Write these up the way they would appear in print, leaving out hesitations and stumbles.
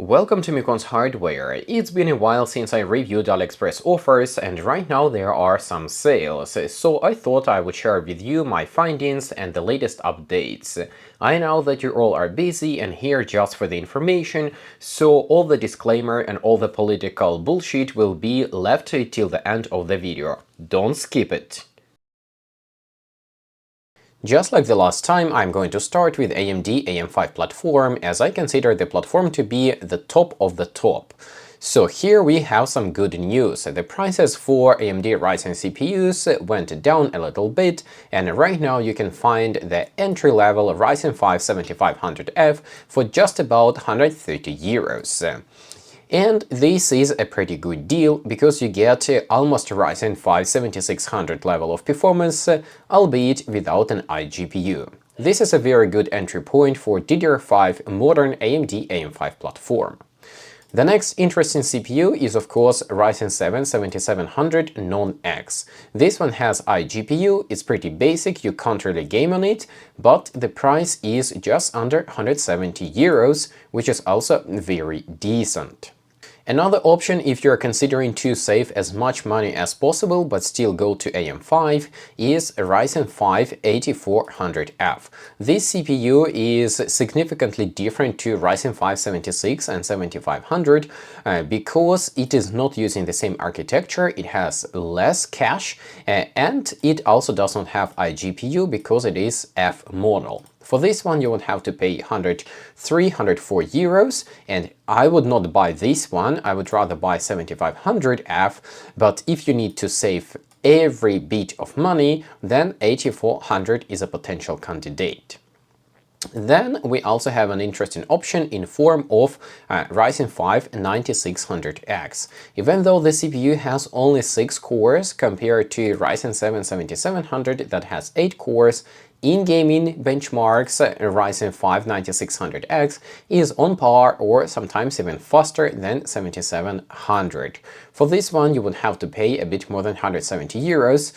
Welcome to Miyconst Hardware. It's been a while since I reviewed AliExpress offers, and right now there are some sales, so I thought I would share with you my findings and the latest updates. I know that you all are busy and here just for the information, so all the disclaimer and all the political bullshit will be left till the end of the video. Don't skip it. Just like the last time, I'm going to start with AMD AM5 platform, as I consider the platform to be the top of the top. So here we have some good news. The prices for AMD Ryzen CPUs went down a little bit, and right now you can find the entry-level Ryzen 5 7500F for just about 130 euros. And this is a pretty good deal, because you get almost a Ryzen 5 7600 level of performance, albeit without an iGPU. This is a very good entry point for DDR5 modern AMD AM5 platform. The next interesting CPU is of course Ryzen 7 7700 Non-X. This one has iGPU, it's pretty basic, you can't really game on it, but the price is just under 170 euros, which is also very decent. Another option, if you're considering to save as much money as possible but still go to AM5, is a Ryzen 5 8400F. This CPU is significantly different to Ryzen 5 76 and 7500 because it is not using the same architecture, it has less cache, and it also does not have iGPU because it is F model. For this one you would have to pay 104 euros, and I would not buy this one, I would rather buy 7500F, but if you need to save every bit of money, then 8400 is a potential candidate. Then we also have an interesting option in form of Ryzen 5 9600X. Even though the CPU has only 6 cores compared to Ryzen 7 7700 that has 8 cores, in gaming benchmarks, Ryzen 5 9600X is on par or sometimes even faster than 7700. For this one you would have to pay a bit more than 170 euros,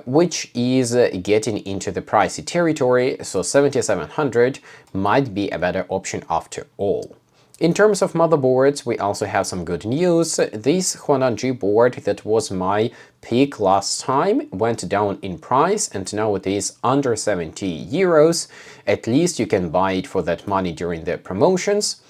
which is getting into the pricey territory, so 7700 might be a better option after all. In terms of motherboards, we also have some good news. This Huananji board that was my pick last time went down in price, and now it is under 70 euros. At least you can buy it for that money during the promotions.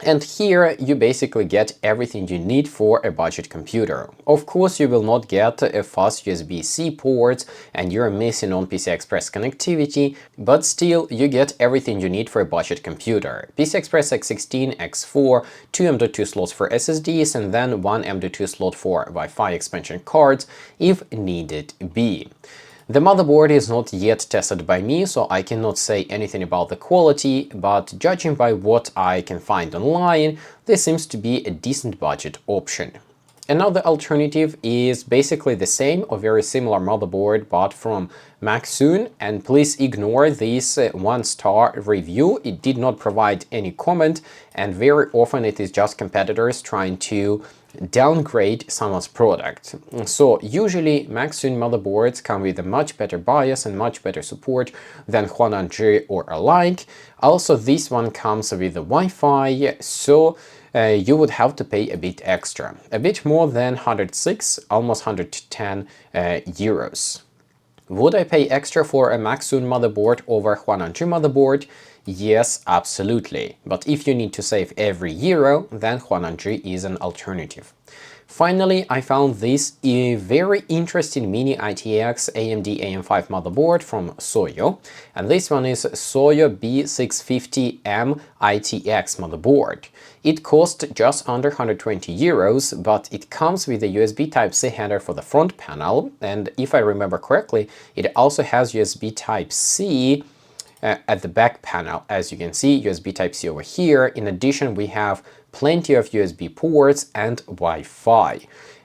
And here you basically get everything you need for a budget computer. Of course, you will not get a fast USB-C port and you're missing on PCI Express connectivity, but still you get everything you need for a budget computer. PCI Express X16, X4, 2 M.2 slots for SSDs, and then 1 M.2 slot for Wi-Fi expansion cards if needed be. The motherboard is not yet tested by me, so I cannot say anything about the quality, but judging by what I can find online, this seems to be a decent budget option. Another alternative is basically the same or very similar motherboard, but from Maxun, and please ignore this 1-star review, it did not provide any comment, and very often it is just competitors trying to downgrade someone's product. So usually Maxun motherboards come with a much better BIOS and much better support than Huananji or alike. Also this one comes with the Wi-Fi, so you would have to pay a bit extra, a bit more than 106, almost 110 euros. Would I pay extra for a Maxun motherboard over Huananji motherboard? Yes, absolutely. But if you need to save every euro, then Huananji is an alternative. Finally, I found this very interesting Mini-ITX AMD AM5 motherboard from Soyo, and this one is Soyo B650M ITX motherboard. It cost just under 120 euros, but it comes with a USB Type-C header for the front panel, and if I remember correctly, it also has USB Type-C at the back panel. As you can see, USB Type-C over here. In addition, we have plenty of USB ports and Wi-Fi.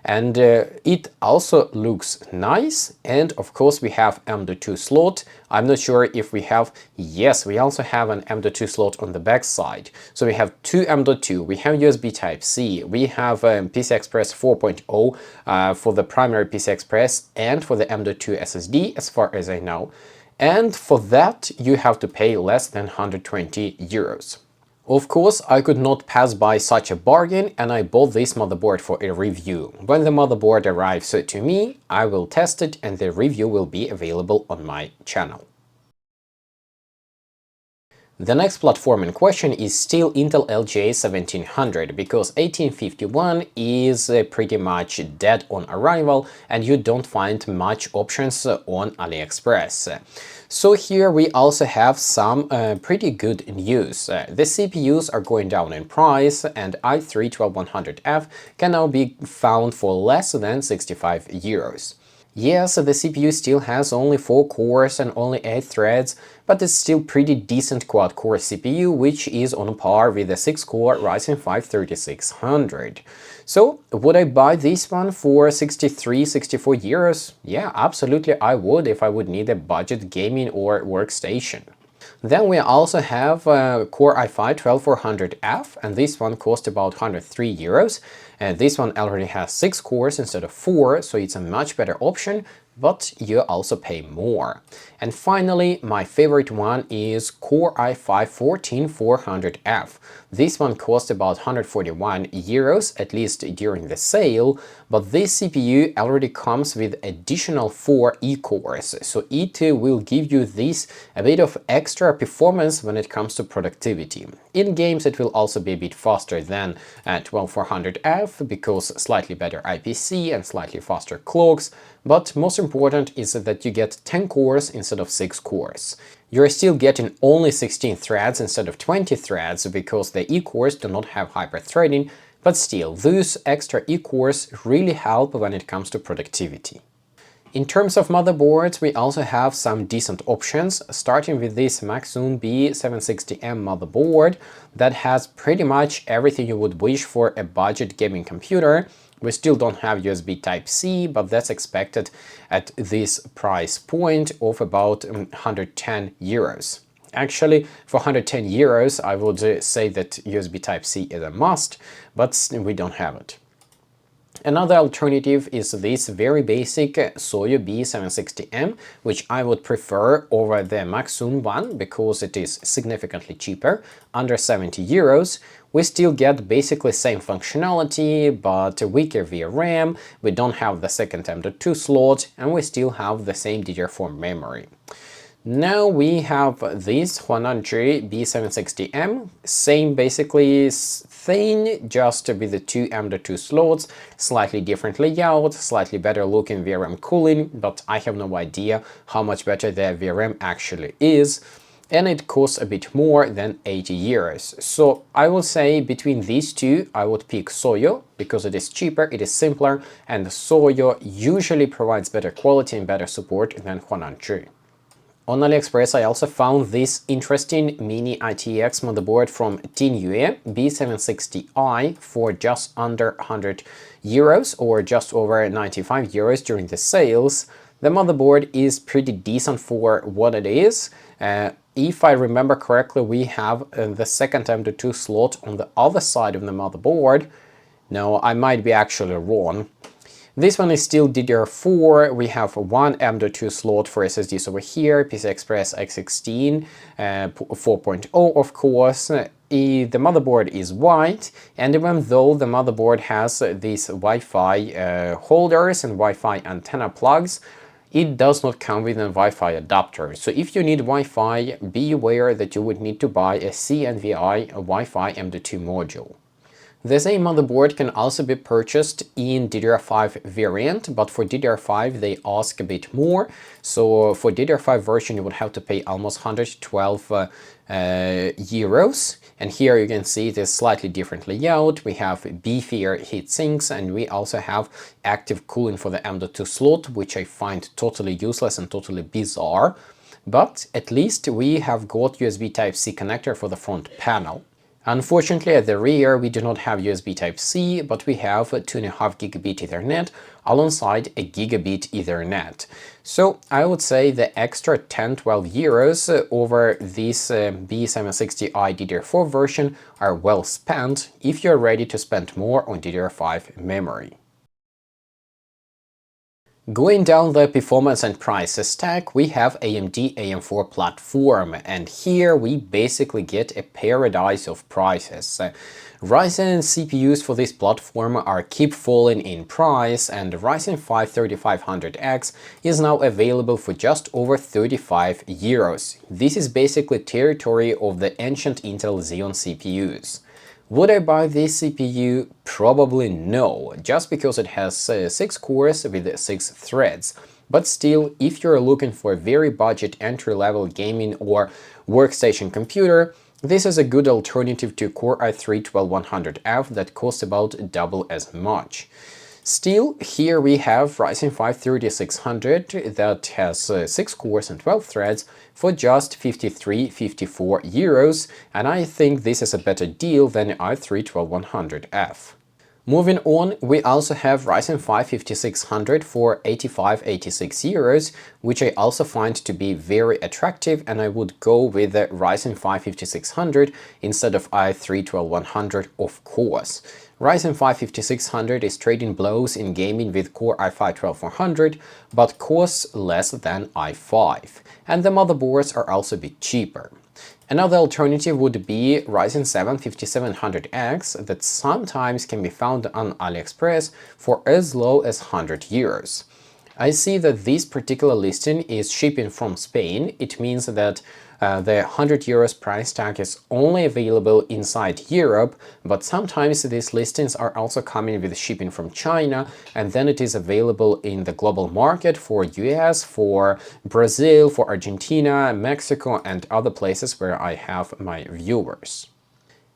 And it also looks nice, and of course we have M.2 slot. I'm not sure if we have, yes, we also have an M.2 slot on the back side. So we have two M.2, we have USB Type-C, we have PCI Express 4.0 for the primary PCI Express and for the M.2 SSD, as far as I know. And for that you have to pay less than 120 euros. Of course, I could not pass by such a bargain, and I bought this motherboard for a review. When the motherboard arrives to me, I will test it and the review will be available on my channel. The next platform in question is still Intel LGA1700, because 1851 is pretty much dead on arrival and you don't find much options on AliExpress. So here we also have some pretty good news. The CPUs are going down in price and i3-12100F can now be found for less than 65 euros. Yes, the CPU still has only 4 cores and only 8 threads, but it's still pretty decent quad-core CPU, which is on par with the 6-core Ryzen 5 3600. So, would I buy this one for 64 euros? Yeah, absolutely I would if I would need a budget gaming or workstation. Then we also have Core i5-12400F, and this one cost about 103 euros. And this one already has 6 cores instead of 4, so it's a much better option, but you also pay more. And finally, my favorite one is Core i5-14400F. This one cost about 141 euros, at least during the sale, but this CPU already comes with additional 4 E-cores, so it will give you this a bit of extra performance when it comes to productivity. In games it will also be a bit faster than 12400F, because slightly better IPC and slightly faster clocks, but most important is that you get 10 cores instead of 6 cores. You're still getting only 16 threads instead of 20 threads, because the E-cores do not have hyper-threading, but still, those extra E-cores really help when it comes to productivity. In terms of motherboards, we also have some decent options, starting with this Maxoon B760M motherboard that has pretty much everything you would wish for a budget gaming computer. We still don't have USB Type-C, but that's expected at this price point of about 110 euros. Actually, for 110 euros, I would say that USB Type-C is a must, but we don't have it. Another alternative is this very basic Soyo B760M, which I would prefer over the Maxoon one because it is significantly cheaper, under 70 euros. We still get basically same functionality, but a weaker VRAM, we don't have the second M.2 slot, and we still have the same DDR4 memory. Now we have this Huananzhi B760M, same basically thing, just with the 2 M.2 slots, slightly different layout, slightly better looking VRAM cooling, but I have no idea how much better the VRAM actually is, and it costs a bit more than 80 euros. So I will say between these two I would pick Soyo, because it is cheaper, it is simpler, and Soyo usually provides better quality and better support than Huananzhi. On AliExpress I also found this interesting Mini-ITX motherboard from Tinyue B760i for just under 100 euros or just over 95 euros during the sales. The motherboard is pretty decent for what it is. If I remember correctly, we have the second M.2 slot on the other side of the motherboard. No, I might be actually wrong. This one is still DDR4, we have one M.2 slot for SSDs over here, PCI Express X16 4.0 of course. The motherboard is white, and even though the motherboard has these Wi-Fi holders and Wi-Fi antenna plugs, it does not come with a Wi-Fi adapter. So if you need Wi-Fi, be aware that you would need to buy a CNVI Wi-Fi M.2 module. The same motherboard can also be purchased in DDR5 variant, but for DDR5 they ask a bit more. So for DDR5 version you would have to pay almost 112 euros. And here you can see it is slightly different layout. We have beefier heatsinks, and we also have active cooling for the M.2 slot, which I find totally useless and totally bizarre. But at least we have got USB Type-C connector for the front panel. Unfortunately, at the rear we do not have USB Type-C, but we have a 2.5 gigabit Ethernet alongside a gigabit Ethernet. So I would say the extra 10-12 euros over this B760i DDR4 version are well spent if you're ready to spend more on DDR5 memory. Going down the performance and price stack, we have AMD AM4 platform, and here we basically get a paradise of prices. Ryzen CPUs for this platform are keep falling in price, and Ryzen 5 3500X is now available for just over 35 euros. This is basically territory of the ancient Intel Xeon CPUs. Would I buy this CPU? Probably no, just because it has 6 cores with 6 threads. But still, if you're looking for a very budget entry-level gaming or workstation computer, this is a good alternative to Core i3-12100F that costs about double as much. Still, here we have Ryzen 5 3600 that has 6 cores and 12 threads for just 53–54 euros, and I think this is a better deal than i3-12100F. Moving on, we also have Ryzen 5 5600 for 85–86 euros, which I also find to be very attractive, and I would go with the Ryzen 5 5600 instead of i3-12100, of course. Ryzen 5 5600 is trading blows in gaming with Core i5-12400, but costs less than i5, and the motherboards are also a bit cheaper. Another alternative would be Ryzen 7 5700X that sometimes can be found on AliExpress for as low as 100 euros. I see that this particular listing is shipping from Spain. It means that the 100 euros price tag is only available inside Europe, but sometimes these listings are also coming with shipping from China, and then it is available in the global market for US, for Brazil, for Argentina, Mexico, and other places where I have my viewers.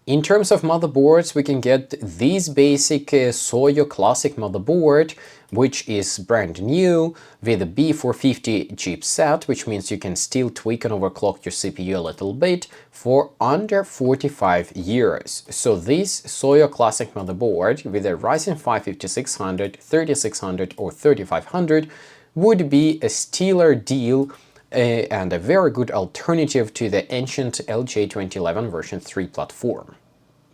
In terms of motherboards, we can get this basic Soyo Classic motherboard, which is brand new, with a B450 chipset, which means you can still tweak and overclock your CPU a little bit, for under 45 euros. So this Soyo Classic motherboard with a Ryzen 5 5600, 3600 or 3500 would be a stellar deal and a very good alternative to the ancient LGA2011 version 3 platform.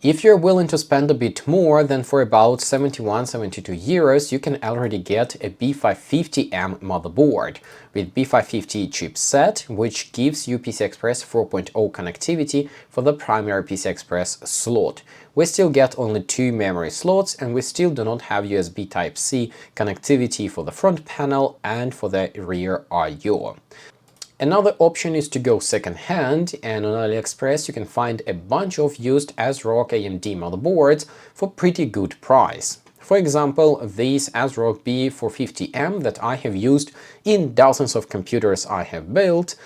If you're willing to spend a bit more, then for about 71–72 euros you can already get a B550M motherboard with B550 chipset, which gives you PCI Express 4.0 connectivity for the primary PCI Express slot. We still get only 2 memory slots, and we still do not have USB Type-C connectivity for the front panel and for the rear I/O. Another option is to go second-hand, and on AliExpress you can find a bunch of used ASRock AMD motherboards for pretty good price. For example, this ASRock B450M that I have used in dozens of computers I have built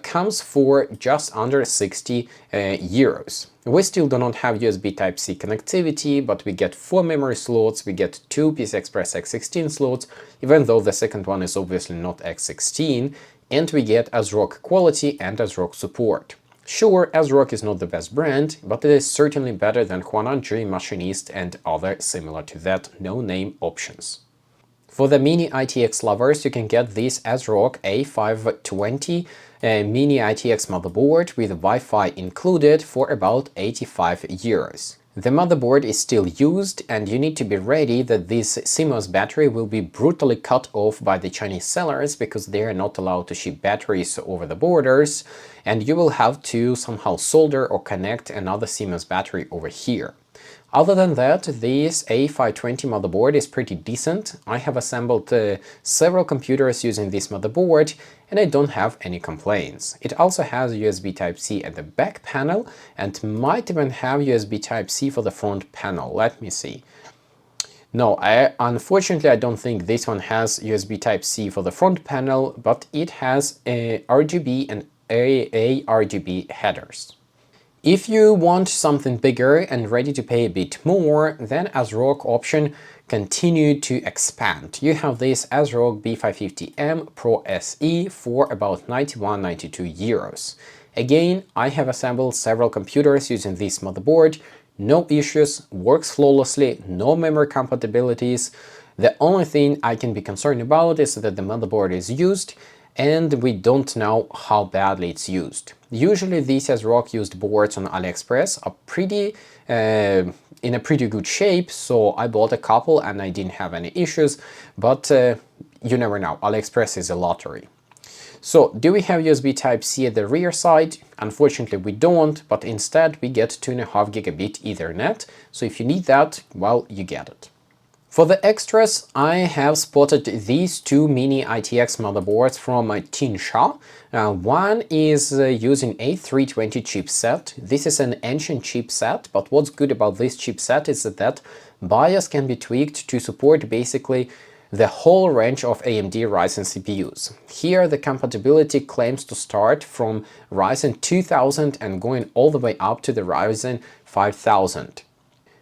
comes for just under 60 euros. We still do not have USB Type-C connectivity, but we get 4 memory slots, we get 2 PCI Express X16 slots, even though the second one is obviously not X16, and we get ASRock quality and ASRock support. Sure, ASRock is not the best brand, but it is certainly better than Quanadri, Machinist and other similar to that no-name options. For the Mini-ITX lovers, you can get this ASRock A520 Mini-ITX motherboard with Wi-Fi included for about 85 euros. The motherboard is still used, and you need to be ready that this CMOS battery will be brutally cut off by the Chinese sellers because they are not allowed to ship batteries over the borders, and you will have to somehow solder or connect another CMOS battery over here. Other than that, this A520 motherboard is pretty decent. I have assembled several computers using this motherboard, and I don't have any complaints. It also has USB Type-C at the back panel and might even have USB Type-C for the front panel. Let me see. No, unfortunately I don't think this one has USB Type-C for the front panel, but it has RGB and ARGB headers. If you want something bigger and ready to pay a bit more, then ASRock option continued to expand. You have this ASRock B550M Pro SE for about 91–92 euros. Again, I have assembled several computers using this motherboard. No issues, works flawlessly, no memory compatibilities. The only thing I can be concerned about is that the motherboard is used, and we don't know how badly it's used. Usually these ASRock used boards on AliExpress are pretty in a pretty good shape, so I bought a couple and I didn't have any issues, but you never know, AliExpress is a lottery. So, do we have USB Type-C at the rear side? Unfortunately we don't, but instead we get 2.5 gigabit Ethernet, so if you need that, well, you get it. For the extras, I have spotted these two Mini-ITX motherboards from Tinsha. One is using A320 chipset. This is an ancient chipset, but what's good about this chipset is that BIOS can be tweaked to support basically the whole range of AMD Ryzen CPUs. Here the compatibility claims to start from Ryzen 2000 and going all the way up to the Ryzen 5000.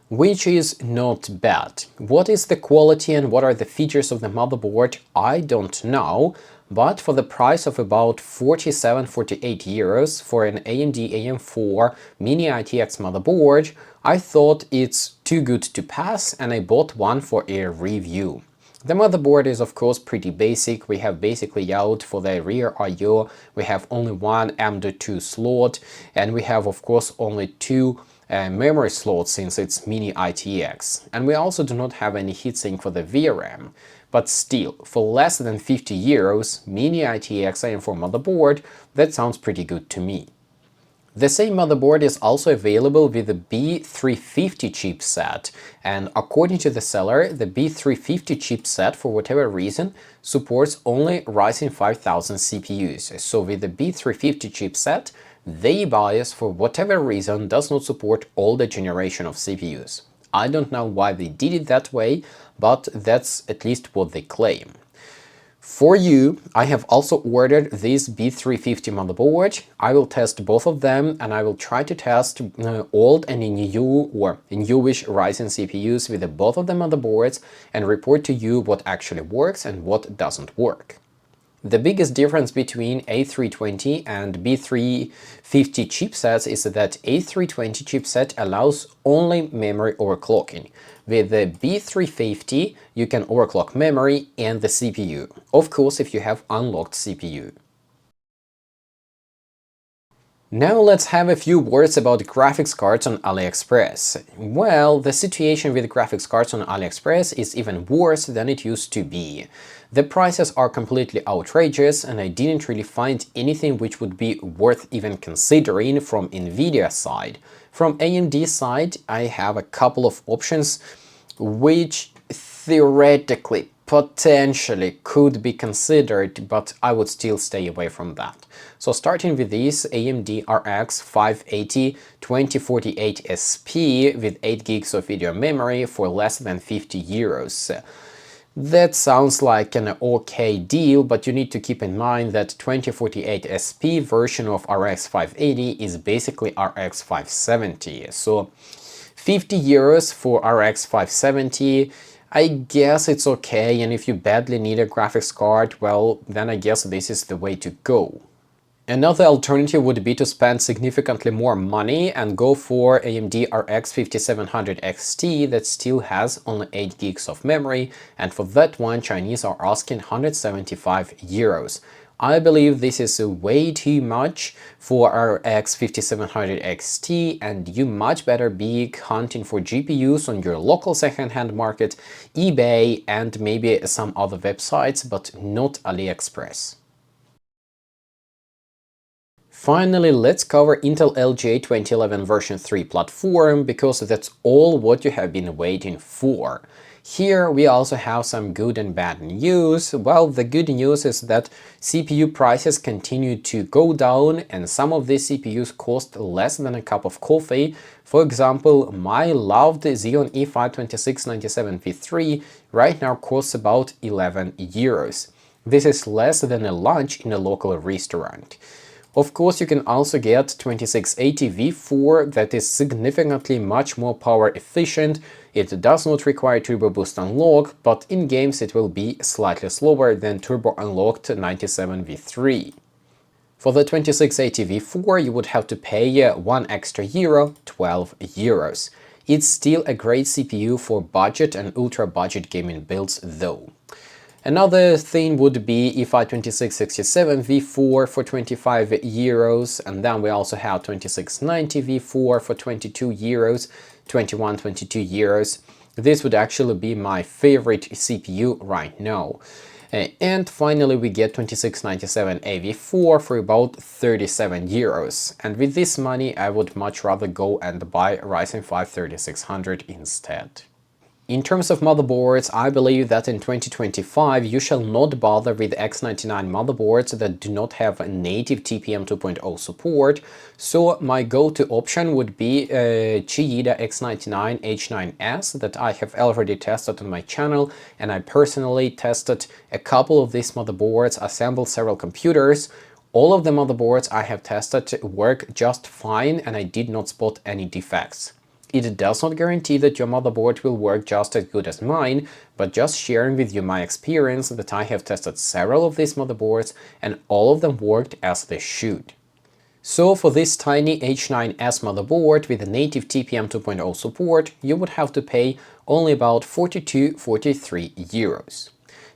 Which is not bad. What is the quality and what are the features of the motherboard? I don't know, but for the price of about 47–48 euros for an AMD AM4 Mini-ITX motherboard, I thought it's too good to pass and I bought one for a review. The motherboard is of course pretty basic. We have basically out for the rear I/O, we have only one M.2 slot, and we have of course only two memory slots since it's Mini-ITX. And we also do not have any heatsink for the VRAM. But still, for less than 50 euros, Mini-ITX AM4 motherboard, that sounds pretty good to me. The same motherboard is also available with the B350 chipset, and according to the seller, the B350 chipset, for whatever reason, supports only Ryzen 5000 CPUs. So with the B350 chipset, the BIOS, for whatever reason, does not support older generation of CPUs. I don't know why they did it that way, but that's at least what they claim. For you, I have also ordered this B350 motherboard. I will test both of them and I will try to test old and new or newish Ryzen CPUs with both of the motherboards and report to you what actually works and what doesn't work. The biggest difference between A320 and B350 chipsets is that A320 chipset allows only memory overclocking. With the B350, you can overclock memory and the CPU, of course if you have unlocked CPU. Now let's have a few words about graphics cards on AliExpress. Well, the situation with graphics cards on AliExpress is even worse than it used to be. The prices are completely outrageous and I didn't really find anything which would be worth even considering from Nvidia side. From AMD side, I have a couple of options which theoretically, potentially could be considered, but I would still stay away from that. So starting with this AMD RX 580 2048 SP with 8 gigs of video memory for less than 50 euros. That sounds like an okay deal, but you need to keep in mind that 2048 SP version of RX 580 is basically RX 570. So 50 euros for RX 570, I guess it's okay, and if you badly need a graphics card, well, then I guess this is the way to go. Another alternative would be to spend significantly more money and go for AMD RX 5700 XT that still has only 8 gigs of memory, and for that one Chinese are asking 175 euros. I believe this is way too much for RX 5700 XT, and you much better be hunting for GPUs on your local second-hand market, eBay and maybe some other websites, but not AliExpress. Finally, let's cover Intel LGA2011 version 3 platform, because that's all what you have been waiting for. Here we also have some good and bad news. Well, the good news is that CPU prices continue to go down and some of these CPUs cost less than a cup of coffee. For example, my loved Xeon E5-2697v3 right now costs about 11 euros. This is less than a lunch in a local restaurant. Of course, you can also get 2680v4 that is significantly much more power efficient. It does not require Turbo Boost Unlock, but in games it will be slightly slower than Turbo Unlocked 97v3. For the 2680v4 you would have to pay 1 extra euro, 12 euros. It's still a great CPU for budget and ultra budget gaming builds though. Another thing would be EPYC 2667 V4 for 25 euros, and then we also have 2690 V4 for 22 euros, 22 euros. This would actually be my favorite CPU right now. And finally we get 2697 AV4 for about 37 euros. And with this money I would much rather go and buy Ryzen 5 3600 instead. In terms of motherboards, I believe that in 2025 you shall not bother with X99 motherboards that do not have a native TPM 2.0 support, so my go-to option would be Chiida X99 H9S that I have already tested on my channel, and I personally tested a couple of these motherboards, assembled several computers. All of the motherboards I have tested work just fine and I did not spot any defects. It does not guarantee that your motherboard will work just as good as mine, but just sharing with you my experience that I have tested several of these motherboards and all of them worked as they should. So for this tiny H9S motherboard with a native TPM 2.0 support, you would have to pay only about 42–43 euros.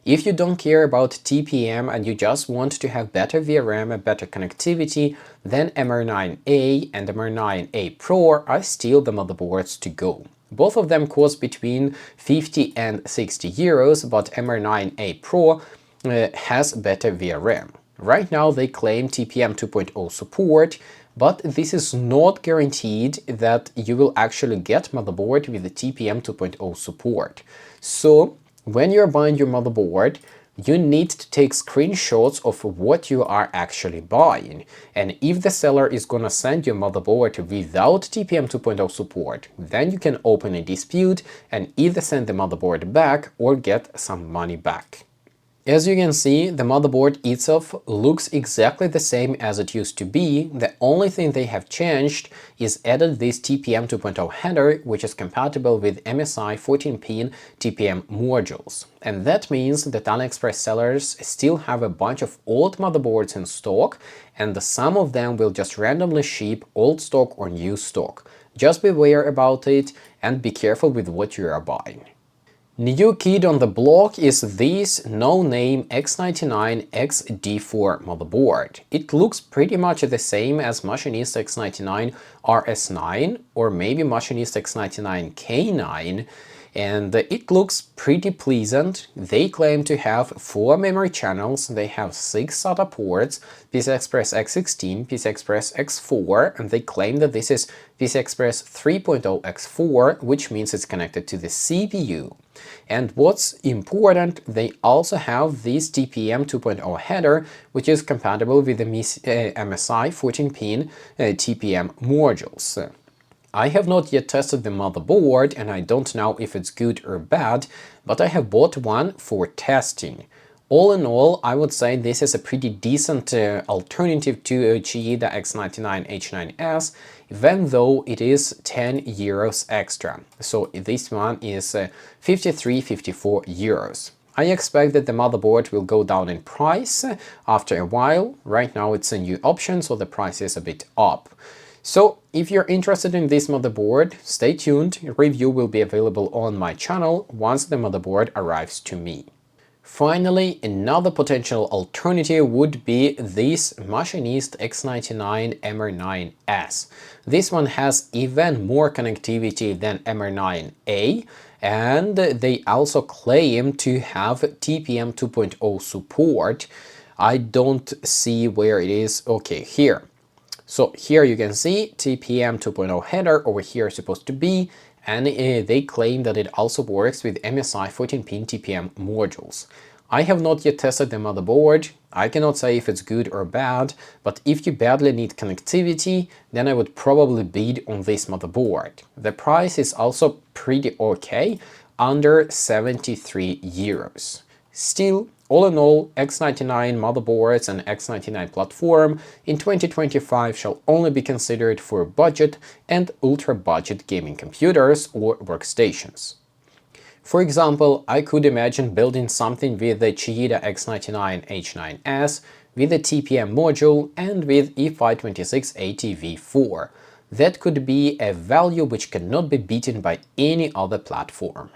If you don't care about TPM and you just want to have better VRM and better connectivity, then MR9A and MR9A Pro are still the motherboards to go. Both of them cost between 50 and 60 euros, but MR9A Pro has better VRM. Right now they claim TPM 2.0 support, but this is not guaranteed that you will actually get motherboard with the TPM 2.0 support. So when you're buying your motherboard, you need to take screenshots of what you are actually buying. And if the seller is gonna send you a motherboard without TPM 2.0 support, then you can open a dispute and either send the motherboard back or get some money back. As you can see, the motherboard itself looks exactly the same as it used to be. The only thing they have changed is added this TPM 2.0 header, which is compatible with MSI 14-pin TPM modules. And that means that AliExpress sellers still have a bunch of old motherboards in stock, and some of them will just randomly ship old stock or new stock. Just beware about it and be careful with what you are buying. New kid on the block is this no-name X99 XD4 motherboard. It looks pretty much the same as Miyconst X99 RS9 or maybe Miyconst X99 K9, and it looks pretty pleasant. They claim to have 4 memory channels, they have 6 SATA ports, PCI-Express X16, PCI-Express X4, and they claim that this is PCI-Express 3.0 X4, which means it's connected to the CPU. And what's important, they also have this TPM 2.0 header, which is compatible with the MSI 14-pin TPM modules. I have not yet tested the motherboard and I don't know if it's good or bad, but I have bought one for testing. All in all, I would say this is a pretty decent alternative to Chiida X99 H9S, even though it is 10 euros extra. So this one is 53–54 euros. I expect that the motherboard will go down in price after a while. Right now it's a new option, so the price is a bit up. So if you're interested in this motherboard, stay tuned. A review will be available on my channel once the motherboard arrives to me. Finally, another potential alternative would be this Miyconst X99 MR9S. This one has even more connectivity than MR9A, and they also claim to have TPM 2.0 support. I don't see where it is. Okay, here. So here you can see TPM 2.0 header over here is supposed to be, and they claim that it also works with MSI 14-pin TPM modules. I have not yet tested the motherboard. I cannot say if it's good or bad, but if you badly need connectivity, then I would probably bid on this motherboard. The price is also pretty okay, under 73 euros. Still, all in all, X99 motherboards and X99 platform in 2025 shall only be considered for budget and ultra-budget gaming computers or workstations. For example, I could imagine building something with the Chiida X99 H9S, with a TPM module and with EPYC 2680 V4. That could be a value which cannot be beaten by any other platform.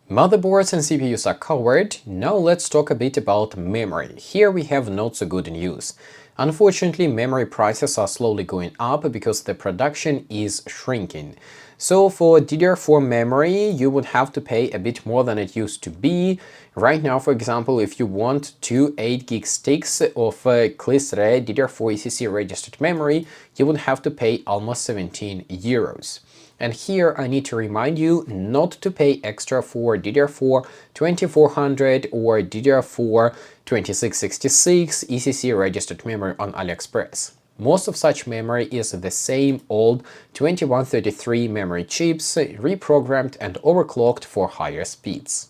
Motherboards and CPUs are covered. Now let's talk a bit about memory. Here we have not so good news. Unfortunately, memory prices are slowly going up because the production is shrinking. So for DDR4 memory, you would have to pay a bit more than it used to be. Right now, for example, if you want two 8GB sticks of Clisre DDR4 ECC registered memory, you would have to pay almost 17 euros. And here I need to remind you not to pay extra for DDR4 2400 or DDR4 2666 ECC registered memory on AliExpress. Most of such memory is the same old 2133 memory chips, reprogrammed and overclocked for higher speeds.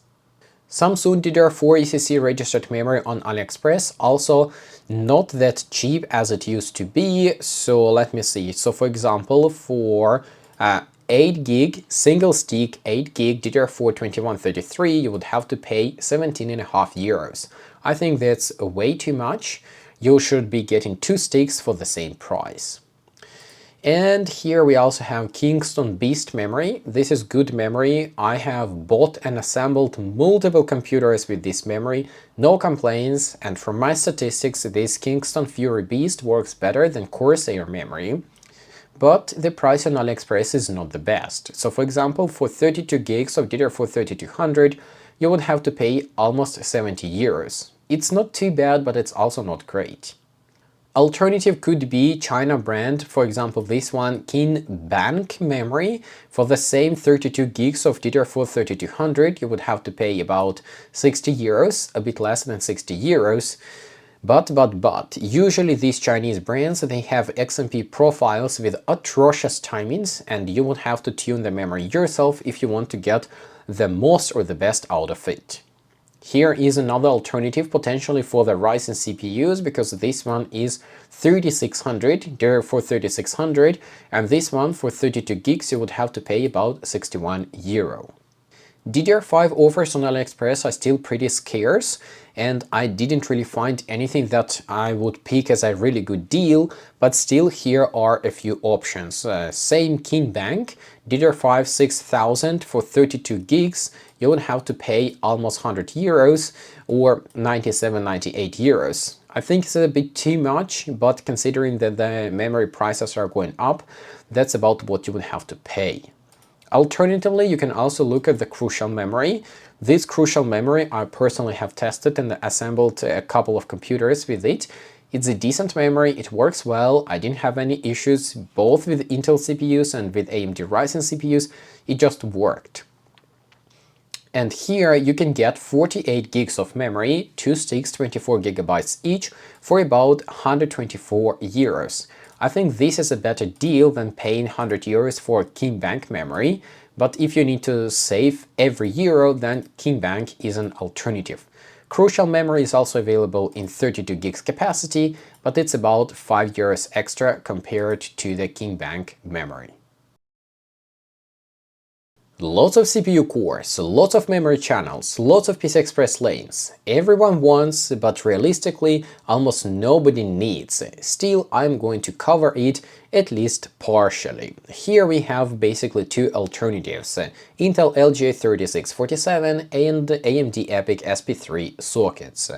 Samsung DDR4 ECC registered memory on AliExpress also not that cheap as it used to be, so let me see. So for example, for 8GB single stick 8GB DDR4 2133, you would have to pay 17.5 euros. I think that's way too much. You should be getting two sticks for the same price. And here we also have Kingston Beast memory. This is good memory. I have bought and assembled multiple computers with this memory, no complaints, and from my statistics this Kingston Fury Beast works better than Corsair memory. But the price on AliExpress is not the best. So for example, for 32 gigs of DDR4 3200, you would have to pay almost 70 euros. It's not too bad, but it's also not great. Alternative could be China brand, for example this one, KinBank memory. For the same 32 gigs of DDR4 3200, you would have to pay about 60 euros, a bit less than 60 euros. But, usually these Chinese brands, they have XMP profiles with atrocious timings, and you would have to tune the memory yourself if you want to get the most or the best out of it. Here is another alternative potentially for the Ryzen CPUs, because this one is 3600, DDR4 3600, and this one for 32 gigs you would have to pay about 61 euro. DDR5 offers on AliExpress are still pretty scarce, and I didn't really find anything that I would pick as a really good deal, but still here are a few options. Same KinBank, DDR5 6000 for 32 gigs, you would have to pay almost 100 euros or 97-98 euros. I think it's a bit too much, but considering that the memory prices are going up, that's about what you would have to pay. Alternatively, you can also look at the Crucial memory. This Crucial memory I personally have tested and assembled a couple of computers with it. It's a decent memory, it works well, I didn't have any issues both with Intel CPUs and with AMD Ryzen CPUs, it just worked. And here you can get 48 gigs of memory, 2 sticks 24 gigabytes each, for about 124 euros. I think this is a better deal than paying 100 euros for KinBank memory, but if you need to save every euro, then KinBank is an alternative. Crucial memory is also available in 32 gigs capacity, but it's about 5 euros extra compared to the KinBank memory. Lots of CPU cores, lots of memory channels, lots of PCI Express lanes. Everyone wants, but realistically almost nobody needs. Still, I'm going to cover it at least partially. Here we have basically two alternatives, Intel LGA3647 and AMD EPYC SP3 sockets.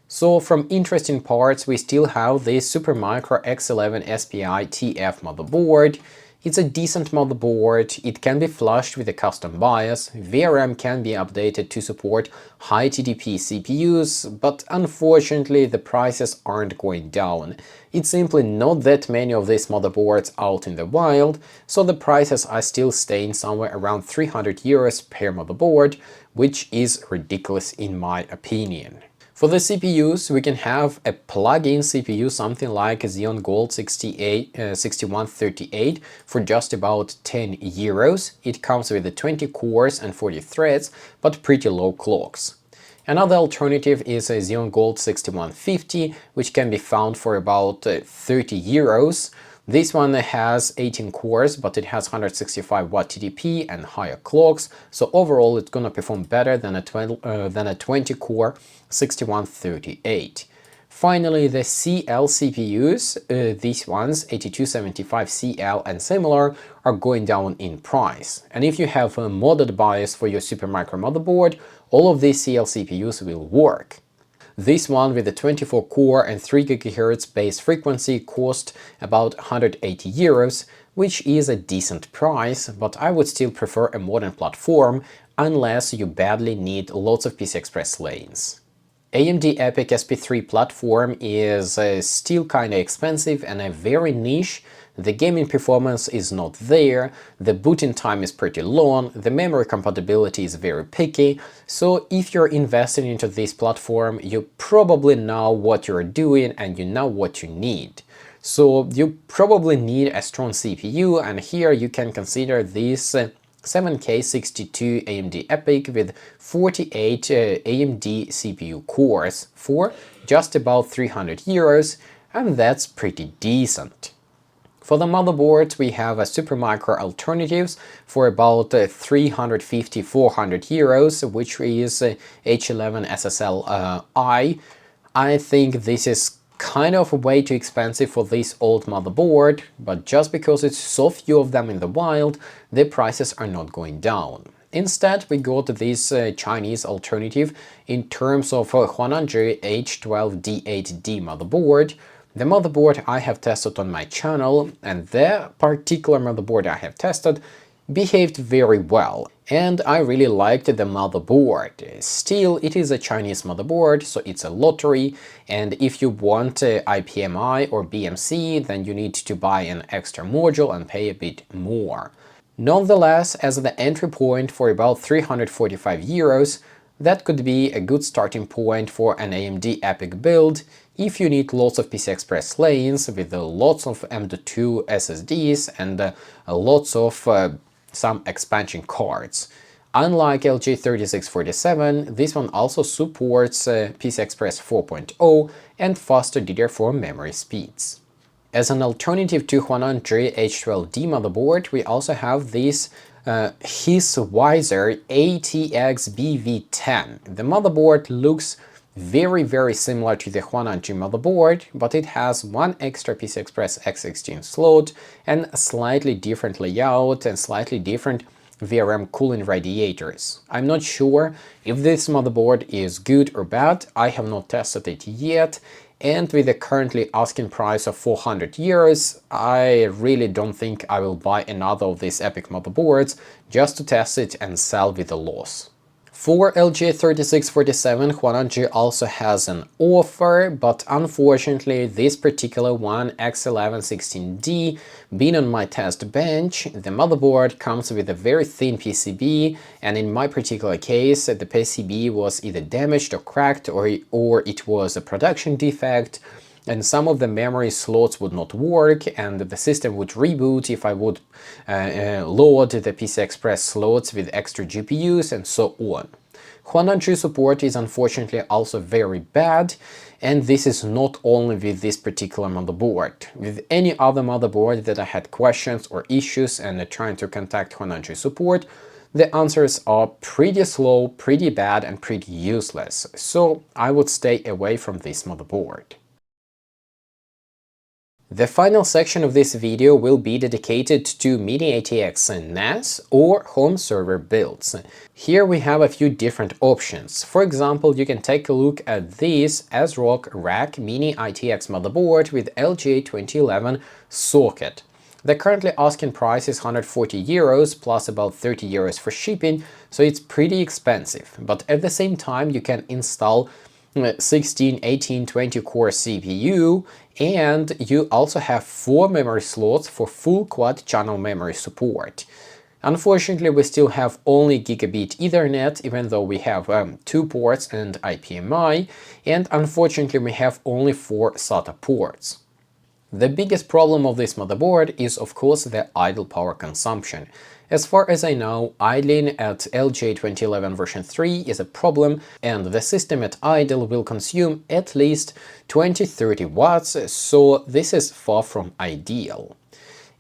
So from interesting parts, we still have the Supermicro X11 SPI TF motherboard. It's a decent motherboard, it can be flushed with a custom BIOS, VRM can be updated to support high TDP CPUs, but unfortunately the prices aren't going down. It's simply not that many of these motherboards out in the wild, so the prices are still staying somewhere around 300 euros per motherboard, which is ridiculous in my opinion. For the CPUs, we can have a plug-in CPU, something like a Xeon Gold 6138 for just about 10 euros. It comes with 20 cores and 40 threads, but pretty low clocks. Another alternative is a Xeon Gold 6150, which can be found for about 30 euros. This one has 18 cores, but it has 165 watt TDP and higher clocks, so overall it's gonna perform better than a 20 core 6138. Finally, the CL CPUs, these ones, 8275CL and similar, are going down in price. And if you have a modded BIOS for your Supermicro motherboard, all of these CL CPUs will work. This one with the 24 core and 3 GHz base frequency cost about 180 euros, which is a decent price, but I would still prefer a modern platform unless you badly need lots of PCI Express lanes. AMD EPYC SP3 platform is still kinda expensive and a very niche. The gaming performance is not there, the booting time is pretty long, the memory compatibility is very picky, so if you're investing into this platform, you probably know what you're doing and you know what you need. So you probably need a strong CPU, and here you can consider this 7K62 AMD EPYC with 48 AMD CPU cores for just about 300 euros, and that's pretty decent. For the motherboard, we have a Supermicro alternatives for about 350–400 euros, which is H11 SSL-I. I think this is kind of way too expensive for this old motherboard, but just because it's so few of them in the wild, the prices are not going down. Instead, we got this Chinese alternative in terms of Huanan H12D8D motherboard. The motherboard I have tested on my channel, and the particular motherboard I have tested behaved very well, and I really liked the motherboard. Still, it is a Chinese motherboard, so it's a lottery, and if you want IPMI or BMC, then you need to buy an extra module and pay a bit more. Nonetheless, as the entry point for about 345 euros, that could be a good starting point for an AMD EPYC build if you need lots of PCI Express lanes with lots of M.2 SSDs and lots of some expansion cards. Unlike LGA3647, this one also supports PCI Express 4.0 and faster DDR4 memory speeds. As an alternative to Huanan H12D motherboard, we also have this Wiser ATX BV10. The motherboard looks very similar to the Huanan motherboard, but it has one extra PCI Express X16 slot and a slightly different layout and slightly different VRM cooling radiators. I'm not sure if this motherboard is good or bad, I have not tested it yet, and with the currently asking price of 400 euros, I really don't think I will buy another of these EPYC motherboards just to test it and sell with a loss. For LGA3647, Huanan also has an offer, but unfortunately this particular one, X1116D, being on my test bench, the motherboard comes with a very thin PCB, and in my particular case the PCB was either damaged or cracked or it was a production defect, and some of the memory slots would not work, and the system would reboot if I would load the PCI Express slots with extra GPUs and so on. Huanan support is unfortunately also very bad, and this is not only with this particular motherboard. With any other motherboard that I had questions or issues and trying to contact Huanan support, the answers are pretty slow, pretty bad, and pretty useless, so I would stay away from this motherboard. The final section of this video will be dedicated to Mini-ITX NAS or home server builds. Here we have a few different options. For example, you can take a look at this ASRock Rack Mini-ITX motherboard with LGA2011 socket. The currently asking price is 140 euros plus about 30 euros for shipping, so it's pretty expensive, but at the same time you can install 16, 18, 20 core CPU, and you also have 4 memory slots for full quad channel memory support. Unfortunately, we still have only gigabit Ethernet, even though we have 2 ports and IPMI, and unfortunately we have only 4 SATA ports. The biggest problem of this motherboard is of course the idle power consumption. As far as I know, idling at LGA2011 version 3 is a problem, and the system at idle will consume at least 20–30 watts, so this is far from ideal.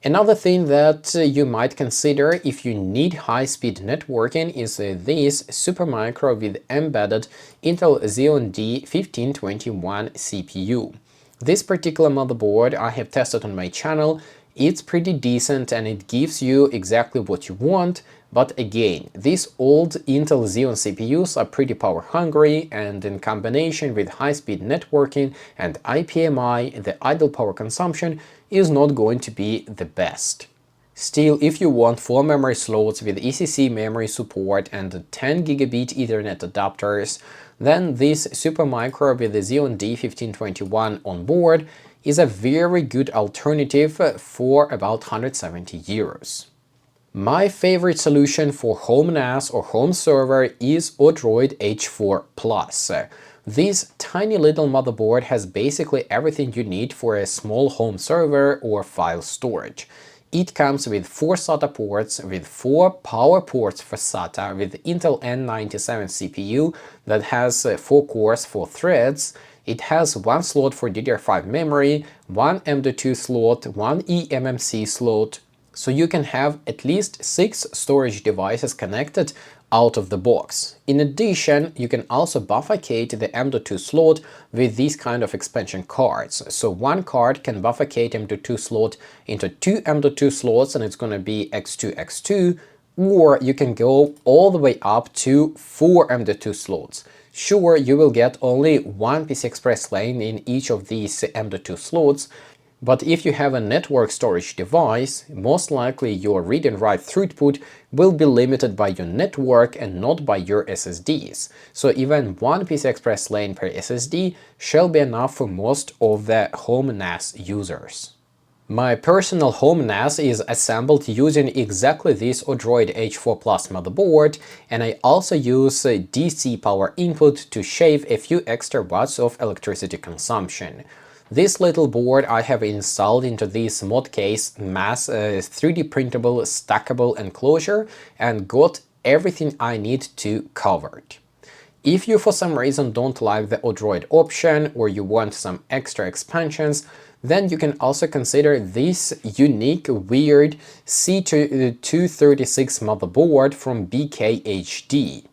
Another thing that you might consider if you need high-speed networking is this Supermicro with embedded Intel Xeon D1521 CPU. This particular motherboard I have tested on my channel. It's pretty decent and it gives you exactly what you want, but again, these old Intel Xeon CPUs are pretty power hungry, and in combination with high-speed networking and IPMI, the idle power consumption is not going to be the best. Still, if you want 4 memory slots with ECC memory support and 10 gigabit Ethernet adapters, then this Supermicro with the Xeon D1521 on board is a very good alternative for about 170 euros. My favorite solution for home NAS or home server is Odroid H4 Plus. This tiny little motherboard has basically everything you need for a small home server or file storage. It comes with 4 SATA ports, with 4 power ports for SATA, with Intel N97 CPU that has 4 cores, 4 threads. It has 1 slot for DDR5 memory, 1 M.2 slot, 1 eMMC slot, so you can have at least 6 storage devices connected out of the box. In addition, you can also bifurcate the M.2 slot with these kind of expansion cards. So one card can bifurcate M.2 slot into 2 M.2 slots, and it's going to be X2, X2, or you can go all the way up to 4 M.2 slots. Sure, you will get only one PCI Express lane in each of these M.2 slots, but if you have a network storage device, most likely your read and write throughput will be limited by your network and not by your SSDs. So even one PCI Express lane per SSD shall be enough for most of the home NAS users. My personal home NAS is assembled using exactly this Odroid H4 Plus motherboard, and I also use DC power input to shave a few extra watts of electricity consumption. This little board I have installed into this Modcase mass 3D printable stackable enclosure and got everything I need to covered. If you for some reason don't like the Odroid option or you want some extra expansions, then you can also consider this unique, weird C236 motherboard from BKHD.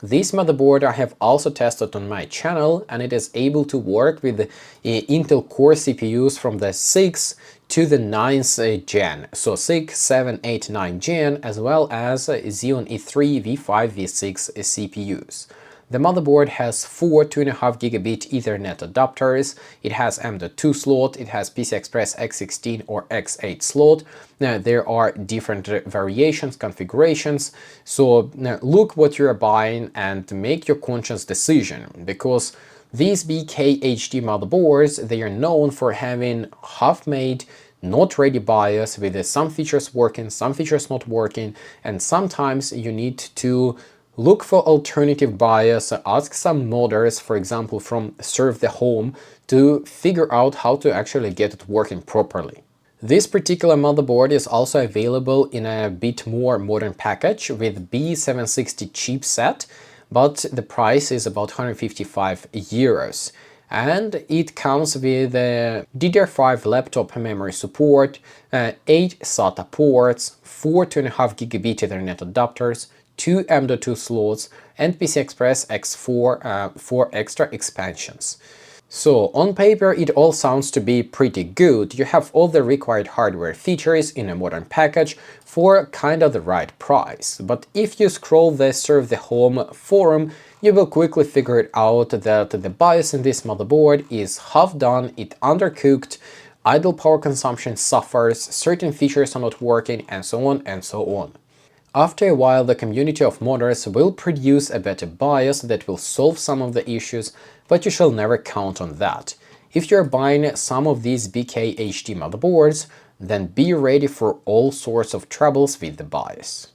This motherboard I have also tested on my channel, and it is able to work with Intel Core CPUs from the 6th to the 9th gen, so 6, 7, 8, 9 gen, as well as Xeon E3, V5, V6 CPUs. The motherboard has 4 2.5 gigabit Ethernet adapters, it has M.2 slot, it has PCI Express X16 or X8 slot. Now, there are different variations, configurations, so now look what you're buying and make your conscious decision, because these BKHD motherboards, they are known for having half-made, not ready BIOS with some features working, some features not working, and sometimes you need to look for alternative BIOS, ask some modders, for example from Serve the Home, to figure out how to actually get it working properly. This particular motherboard is also available in a bit more modern package with B760 chipset, but the price is about 155 euros. And it comes with DDR5 laptop memory support, 8 SATA ports, 4 2.5 gigabit Ethernet adapters, 2 M.2 slots, and PCI Express X4 for extra expansions. So on paper it all sounds to be pretty good. You have all the required hardware features in a modern package for kinda the right price. But if you scroll the Serve the Home forum, you will quickly figure it out that the BIOS in this motherboard is half done, it undercooked, idle power consumption suffers, certain features are not working, and so on and so on. After a while, the community of modders will produce a better BIOS that will solve some of the issues, but you shall never count on that. If you're buying some of these BKHD motherboards, then be ready for all sorts of troubles with the BIOS.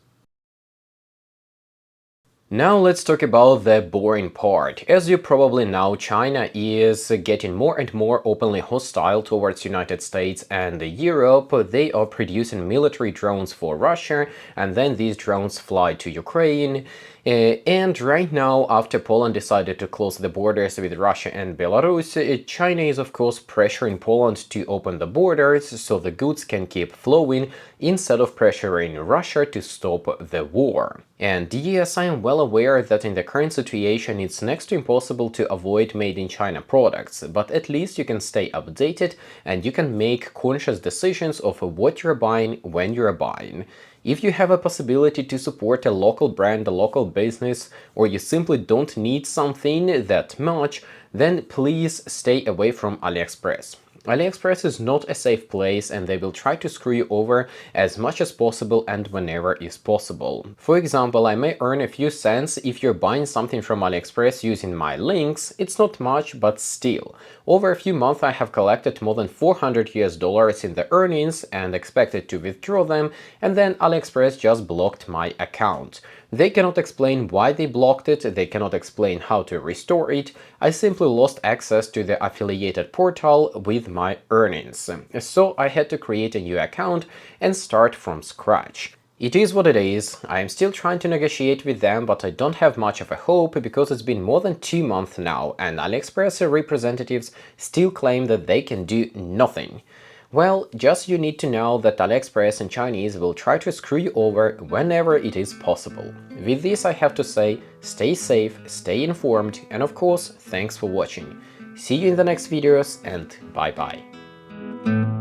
Now let's talk about the boring part. As you probably know, China is getting more and more openly hostile towards United States and Europe. They are producing military drones for Russia, and then these drones fly to Ukraine. And right now, after Poland decided to close the borders with Russia and Belarus, China is of course pressuring Poland to open the borders so the goods can keep flowing instead of pressuring Russia to stop the war. And yes, I am well aware that in the current situation it's next to impossible to avoid made in China products, but at least you can stay updated and you can make conscious decisions of what you're buying when you're buying. If you have a possibility to support a local brand, a local business, or you simply don't need something that much, then please stay away from AliExpress. AliExpress is not a safe place and they will try to screw you over as much as possible and whenever is possible. For example, I may earn a few cents if you're buying something from AliExpress using my links. It's not much, but still. Over a few months I have collected more than $400 in the earnings and expected to withdraw them, and then AliExpress just blocked my account. They cannot explain why they blocked it, they cannot explain how to restore it. I simply lost access to the affiliated portal with my earnings. So I had to create a new account and start from scratch. It is what it is. I am still trying to negotiate with them, but I don't have much of a hope because it's been more than 2 months now and AliExpress representatives still claim that they can do nothing. Well, just you need to know that AliExpress and Chinese will try to screw you over whenever it is possible. With this I have to say, stay safe, stay informed, and of course, thanks for watching. See you in the next videos and bye bye.